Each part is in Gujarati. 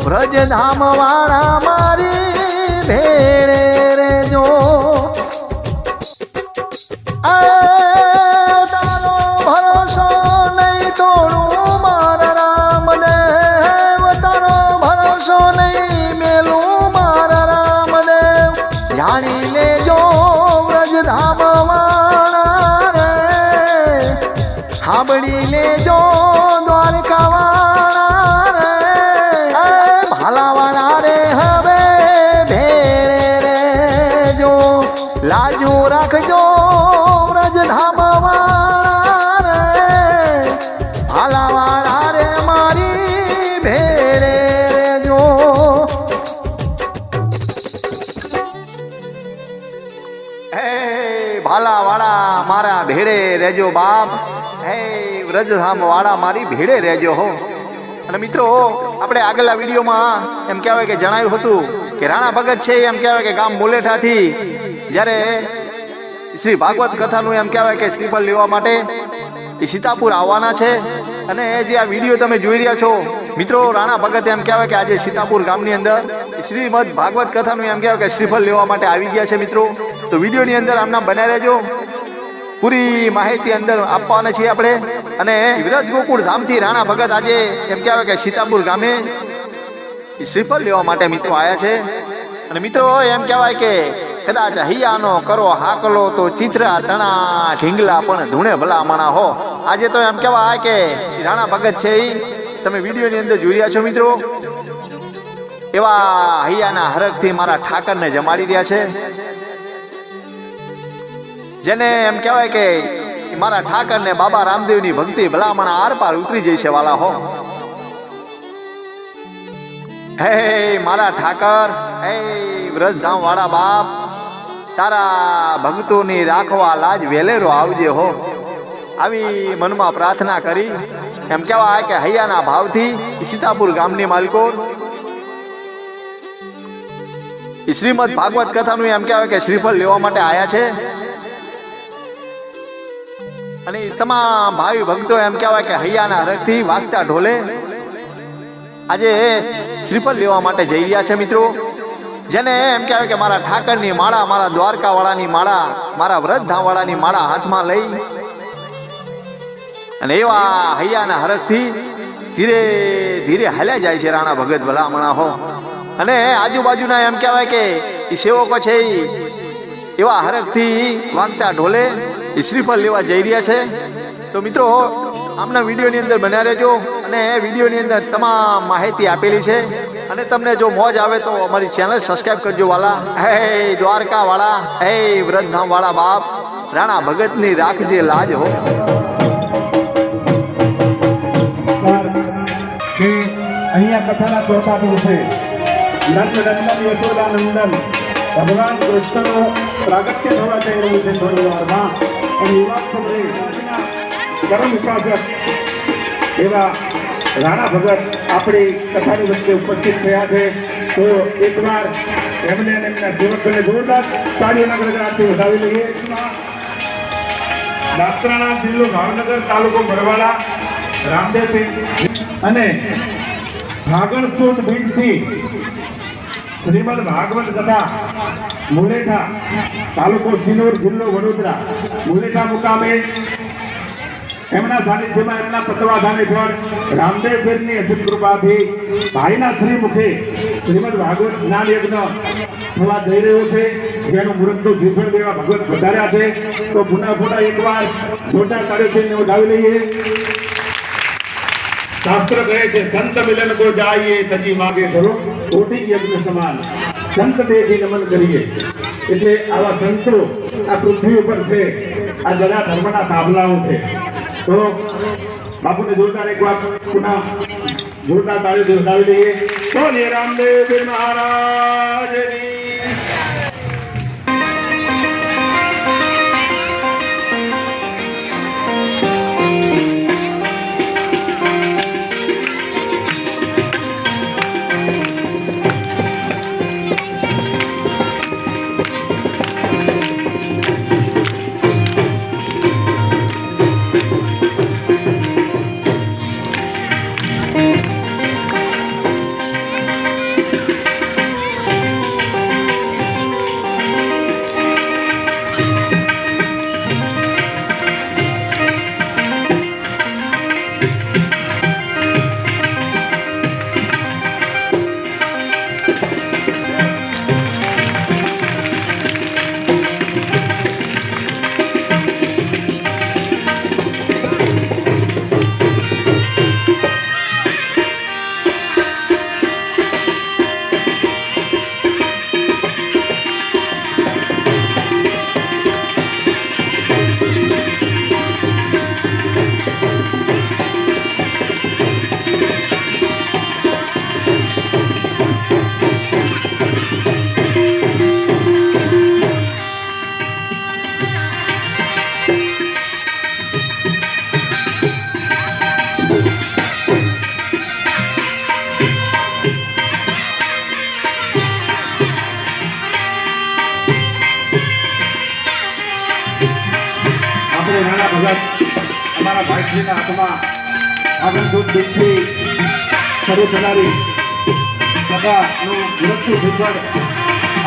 વ્રજધામ વાળા મારી ભેળે રેજો તારો ભરોસો નહીં તોડું મારા રામદેવ તારો ભરોસો નહીં મેલું મારા રામદેવ જાણી લેજો વ્રજધામ વાળા રે સાંભળી લેજો દ્વારકા વાળા રે ભાલાવાળા રે હવે ભેળે રેજો લાજો રાખજો વ્રજધામ વાળા રે ભાલાવાળા રે મારી ભેળે રેજો હે ભાલાવાળા મારા ભેળે રેજો બાપ હે વ્રજધામ વાળા મારી ભેળે રહેજો હો. અને મિત્રો આપણે આગળના વિડીયોમાં એમ કહેવાય કે જણાવ્યું હતું કે રાણા ભગત છે એમ કહેવાય કે ગામ મુલેઠાથી જ્યારે શ્રી ભાગવત કથાનું એમ કહેવાય કે શ્રીફળ લેવા માટે એ સીતાપુર આવવાના છે. અને જે આ વિડીયો તમે જોઈ રહ્યા છો મિત્રો રાણા ભગત એમ કહેવાય કે આજે સીતાપુર ગામની અંદર શ્રીમદ ભાગવત કથાનું એમ કહેવાય કે શ્રીફળ લેવા માટે આવી ગયા છે. મિત્રો તો વિડીયોની અંદર આમના બન્યા રહેજો, પૂરી માહિતી અંદર આપવાના છીએ આપણે. અને વિરજ ગોકુળ ધામથી રાણા ભગત આજે એમ કહેવાય કે સીતાપુર ગામે શ્રીફળ લેવા માટે મિત્રો આવ્યા છે. અને મિત્રો એમ કહેવાય કે કદાચ હૈયાનો કરો હાકલો તો ચિત્રા તણા ઢીંગલા પણ ધૂણે ભલા માણા હો. આજે તો એમ કહેવાય કે રાણા ભગત છે એ તમે વિડીયોની અંદર જોઈ રહ્યા છો મિત્રો, એવા હૈયાના હરખથી મારા ઠાકરને જમાડી રહ્યા છે, જેને એમ કહેવાય કે મારા ઠાકર ને બાબા રામદેવની ભક્તિ ભલામણા આર પાર ઉતરી જશે વાલા હો. હે મારા ઠાકર, હે વ્રજધામ વાળા બાપ, તારા ભક્તોની રાખવા લાજ વેલેરો આવજે હો. આવી મનમાં પ્રાર્થના કરી એમ કહેવાય કે હૈયાના ભાવથી સીતાપુર ગામની માલિકો શ્રીમદ ભાગવત કથાનું એમ કહેવાય કે શ્રીફળ લેવા માટે આવ્યા છે. અને તમામ ભાઈ ભક્તો એમ કહેવાય કે હૈયાના હરખથી વાગતા ઢોલે આજે શ્રીફળ લેવા માટે જઈ રહ્યા છે મિત્રો, જેને એમ કહેવાય કે મારા ઠાકરની માળા, મારા દ્વારકા વાળાની માળા, મારા વ્રજધામ વાળાની માળા હાથમાં લઈ અને એવા હૈયાના હરખથી ધીરે ધીરે હાલ્યા જાય છે રાણા ભગત ભલામણા હો. અને આજુબાજુના એમ કહેવાય કે એ સેવકો છે એવા હરખથી વાગતા ઢોલે શ્રીફળ લેવા જઈ રહ્યા છે. તો મિત્રો આમના વિડીયોની અંદર બન્યા રહેજો, અને વિડીયોની અંદર તમામ માહિતી આપેલી છે. અને તમને જો મોજ આવે તો અમારી ચેનલ સબસ્ક્રાઈબ કરજો વાલા. હે દ્વારકા વાળા, હે વ્રજધામ વાળા બાપ, રાણા ભગતની રાખજે લાજ હો. અહીંયા કથાના ચોથા દિવસે નંદન યશોદા નંદન ભગવાન કૃષ્ણનો પ્રાગટ્ય થવા જઈ રહ્યું છે થોડી વારમાં. અને યુવા સમયે પરમ ઉપાસક એવા રાણા ભગત આપણી કથાની વચ્ચે ઉપસ્થિત થયા છે. તો એકવાર એમને એમના સેવકોને જોરદાર તાળીઓના ગણગણાટથી વધાવી લઈએ. દાત્રાણા જિલ્લો ભાવનગર, તાલુકો બરવાળા, રામદેવ અને ફાગણ સુદ બીજથી શ્રીમદ ભાગવત કથા મુલેઠા, તાલુકો સિનોર, જિલ્લો વડોદરા, મુલેઠા મુકામે એમના સાનિધ્યમાં એમના તત્વાધાનેશ્વર રામદેવ પીરની અસિત કૃપાથી ભાઈના શ્રી મુખે શ્રીમદ ભાગવત જ્ઞાન યજ્ઞ થવા જઈ રહ્યો છે, જેનું મુહૂર્ત શ્રીફળ દેવા ભગવત વધાર્યા છે. તો પુનઃ એકવાર જોરદાર તાળીઓથી વધાવી લઈએ. શાસ્ત્ર કહે છે સંત મિલન કો જાઈએ તજી માગે ધરો કોટી યજ્ઞ સમાન. સંત દેહથી નમન કરીએ. એટલે આવા સંતો આ પૃથ્વી ઉપર છે, આ જરા ધર્મના તાબલાઓ છે. તો બાપુને જોરદાર એકવાર પુનઃ જોરદાર તાળીઓથી વધાવી લઈએ. બોલીએ રામદેવ મહારાજની. ભગત અમારા ભાઈશ્રીના હાથમાં આગળ દીકરી શરૂ થનારી સભાનું ગુરુ શિખર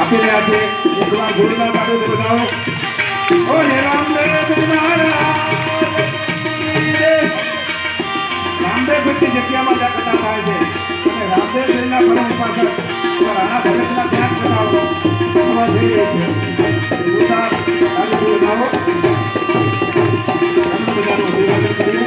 આપી રહ્યા છે. એકવાર ગુરુના પાડે બતાવો. ઓ રામદેવ ભક્તિ જગ્યામાં જ્યાં કથા થાય છે અને રામદેવજીના પરમ પાછળ રાણા ભગતના ત્યાં કથાઓ થવા જઈ રહી છે. ગુરુના પાડે બતાવો. અન્ય બધાનું અભિવાદન કરીએ.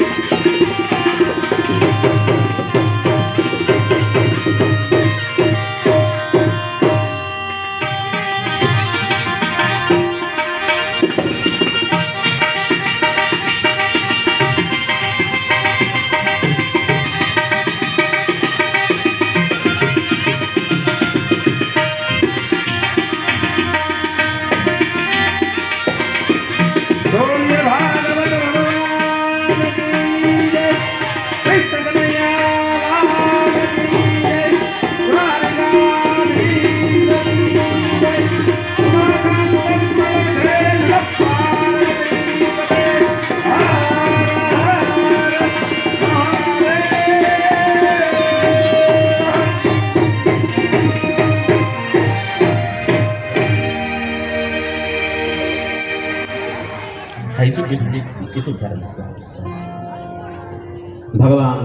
ભગવાન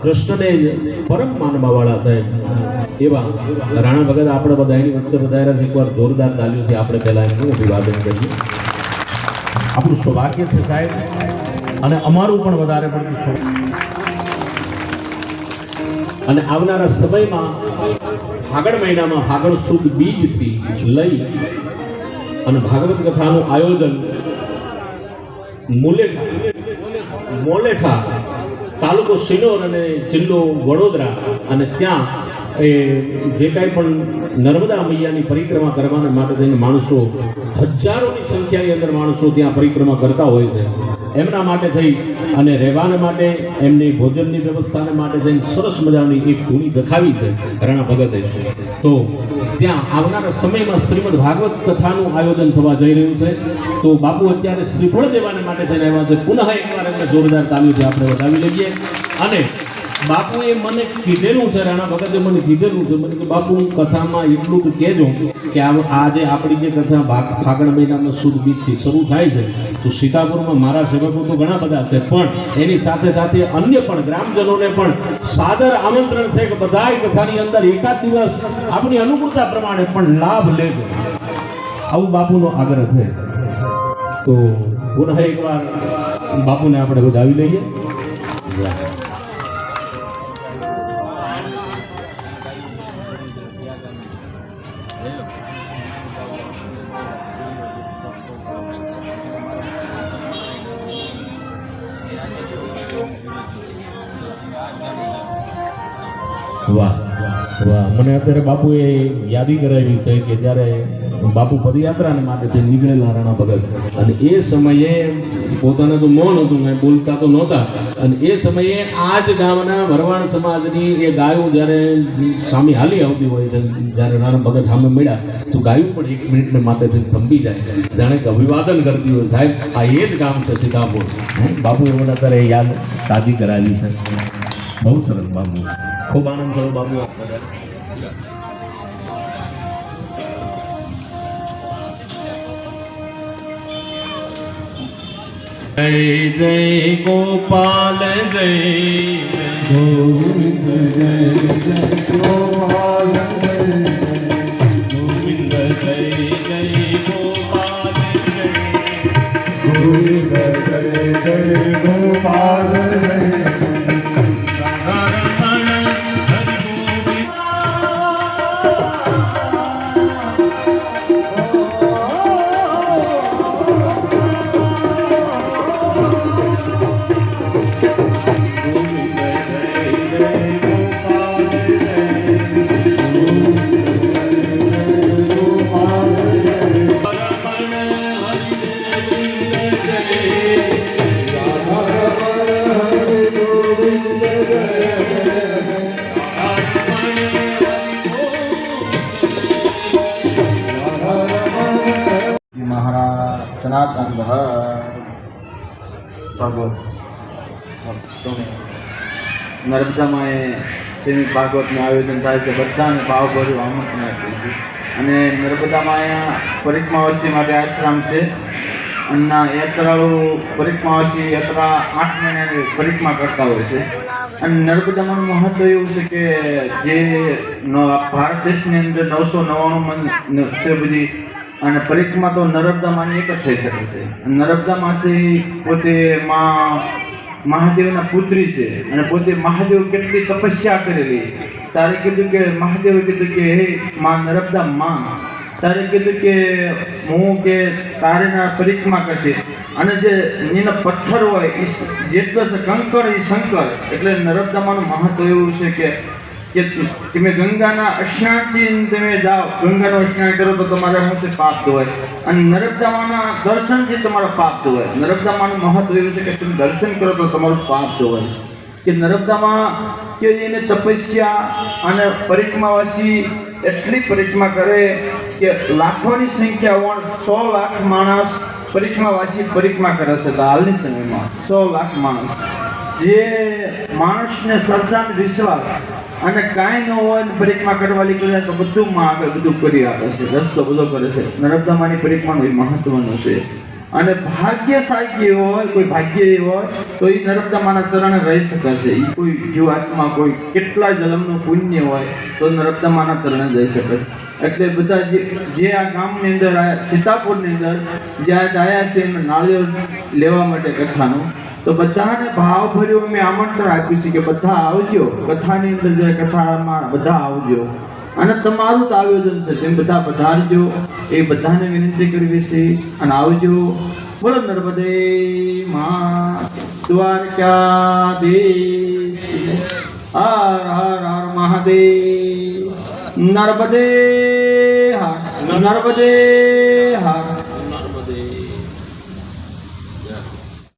કૃષ્ણને પરમ માનવા વાળા સાહેબ એવા રાણા ભગત આપણે બધા એની વચ્ચે વધારે એકવાર જોરદાર તાલીઓ છે. આપણે પહેલા એમનું અભિવાદન કરીએ. આપણું સૌભાગ્ય છે સાહેબ અને અમારું પણ વધારે પડતું સૌભાગ્ય. અને આવનારા સમયમાં ફાગણ મહિનામાં ફાગણ સુદ બીજથી લઈ અને ભાગવત કથાનું આયોજન મોલેઠા તાલુકો સિનોર અને જિલ્લો વડોદરા અને ત્યાં એ જે કાંઈ પણ નર્મદા મૈયાની પરિક્રમા કરવાના માટે થઈને માણસો હજારોની સંખ્યાની અંદર માણસો ત્યાં પરિક્રમા કરતા હોય છે. એમના માટે થઈ અને રહેવાને માટે એમની ભોજનની વ્યવસ્થાને માટે થઈને સરસ મજાની એક ધૂણી દખાવી છે રાણા ભગતે. તો ત્યાં આવનારા સમયમાં શ્રીમદ ભાગવત કથાનું આયોજન થવા જઈ રહ્યું છે. તો બાપુ અત્યારે શ્રીફળ દેવાને માટે થઈને આવ્યા છે. પુનઃ એકવાર એમને જોરદાર તાલીઓથી આપણે વધાવી લઈએ. અને બાપુએ મને કીધેલું છે, રાણા ભગતે મને કીધેલું છે, મને કે બાપુ કથામાં એટલું જ કહેજો કે આજે આપણી જે કથા ફાગણ મહિનામાં સુદ બીજથી શરૂ થાય છે તો સીતાપુરમાં મારા સેવકો તો ઘણા બધા છે, પણ એની સાથે સાથે અન્ય પણ ગ્રામજનોને પણ સાદર આમંત્રણ છે કે બધાય કથાની અંદર એકાદ દિવસ આપણી અનુકૂળતા પ્રમાણે પણ લાભ લેજો. આવું બાપુનો આગ્રહ છે. તો પુનઃ એકવાર બાપુને આપણે વધાવી લઈએ. વાહ વાહ, મને અત્યારે બાપુએ યાદી કરાવી છે કે જ્યારે બાપુ પદયાત્રાને માટે તે નીકળેલા રાણા ભગત, અને એ સમયે પોતાને તો મૌન હતું, મેં બોલતા તો નહોતા, અને એ સમયે આ જ ગામના ભરવાડ સમાજની એ ગાયો જ્યારે સામે હાલી આવતી હોય છે, જ્યારે રાણા ભગત સામે મળ્યા તો ગાયું પણ 1 મિનિટને માટે થંભી જાય, જાણે કે અભિવાદન કરતી હોય, સાહેબ આ એ જ ગામ છે સીતાપુર. બાપુએ મને અત્યારે યાદ તાજી કરાવી છે. બહુ સરસ બાપુ, ખૂબ આનંદ થયો બાપુ. જય જય ગોપાલ જય ગોવિંદ, જય જય ગોપાલ જય ગોવિંદ, જય જય ગોપાલ જય ગોવિંદ, જય જય ગોપાલ જય. ભાગવત નર્મદામાં એ શ્રીમદ ભાગવતનું આયોજન થાય છે. બધાને ભાવભર્યું આમંત્રણ આપ્યું છે. અને નર્મદામાં અહીંયા પરિક્રમાવાસી માટે આશ્રમ છે. અને યાત્રાળુ પરિક્રમાવાસી યાત્રા 8 મહિનાની પરિક્રમા કરતા હોય છે. અને નર્મદામાં મહત્વ એવું છે કે જે ભારત દેશની અંદર 999 છે બધી, અને પરિક્રમા તો નર્મદામાંની એક જ થઈ શકે છે. નર્મદામાંથી પોતે મહાદેવના પુત્રી છે, અને પોતે મહાદેવ કેટલી તપસ્યા કરેલી. તારે કીધું કે મહાદેવે કીધું કે હે માં નર્મદા માં, તારે કીધું કે હું કે તારે ના પરિક્રમા કરશે. અને જે એના પથ્થર હોય એ જેટલો છે કંકર એ શંકર. એટલે નર્મદામાંનું મહત્વ એવું છે કે તમે ગંગાના સ્નાનથી તમે જાઓ, ગંગાનું સ્નાન કરો તો તમારે શું છે પાપ ધોવાય, અને નર્મદામાંના દર્શનથી તમારો પાપ ધોવાય. નર્મદામાંનું મહત્વ એવું છે કે તમે દર્શન કરો તો તમારું પાપ ધોવાય. કે નર્મદામાં કે એને તપસ્યા અને પરિક્રમાવાસી એટલી પરિક્રમા કરે કે લાખોની સંખ્યા 100 લાખ માણસ પરિક્રમાવાસી પરિક્રમા કરે છે. તો હાલની સમયમાં 100 લાખ માણસ, જે માણસને શ્રદ્ધા અને વિશ્વાસ અને કાંઈ ન હોય ને પરિક્રમા કરવાની કરે તો બધું માં આગળ બધું કરી આપે છે, રસ્તો બધો કરે છે. નર્મદામાંની પરિક્રમાનું એ મહત્વનું છે. અને ભાગ્યશાળી હોય, કોઈ ભાગ્ય હોય તો એ નર્મદામાંના ચરણે રહી શકે છે. એ કોઈ જીવાત્મા કોઈ કેટલા જન્મનું પુણ્ય હોય તો નર્મદામાંના ચરણે જઈ શકે છે. એટલે બધા જે આ ગામની અંદર આવ્યા, સીતાપુરની અંદર જ્યાં આવ્યા છે એમને નાળિયેર લેવા માટે કથાનું, તો બધાને ભાવભર્યું મેં આમંત્રણ આપ્યું છે કે બધા આવજો, કથાની અંદર જે કથામાં બધા આવજો. અને તમારું તો આયોજન છે, તેમ બધા પધારજો એ બધાને વિનંતી કરવી છે. અને આવજો. બોલો નર્મદે માં દ્વારકાધીશ. હર હર હર મહાદેવ. નર્મદે હર, નર્મદે હર.